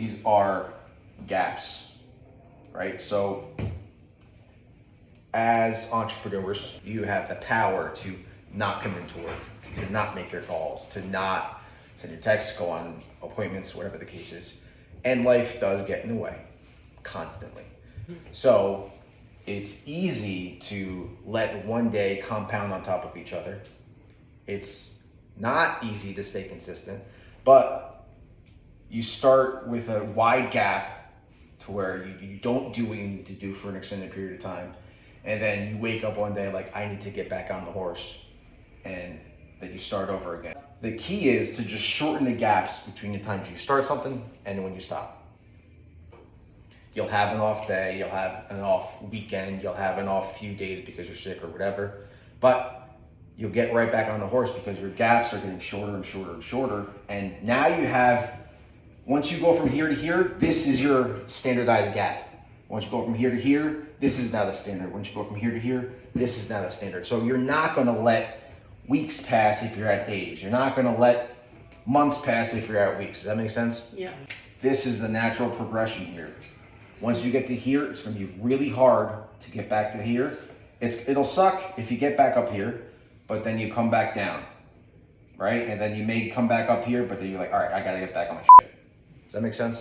These are gaps, right? So as entrepreneurs, you have the power to not come into work, to not make your calls, to not send your texts, go on appointments, whatever the case is. And life does get in the way constantly. So it's easy to let one day compound on top of each other. It's not easy to stay consistent, but you start with a wide gap to where you don't do what you need to do for an extended period of time. And then you wake up one day like, I need to get back on the horse, and then you start over again. The key is to just shorten the gaps between the times you start something and when you stop. You'll have an off day, you'll have an off weekend, you'll have an off few days because you're sick or whatever, but you'll get right back on the horse because your gaps are getting shorter and shorter and shorter. And now you have, once you go from here to here, this is your standardized gap. Once you go from here to here, this is now the standard. Once you go from here to here, this is now the standard. So you're not gonna let weeks pass if you're at days. You're not gonna let months pass if you're at weeks. Does that make sense? Yeah. This is the natural progression here. Once you get to here, it's gonna be really hard to get back to here. It'll suck if you get back up here, but then you come back down, right? And then you may come back up here, but then you're like, all right, I gotta get back on my shit. Does that make sense?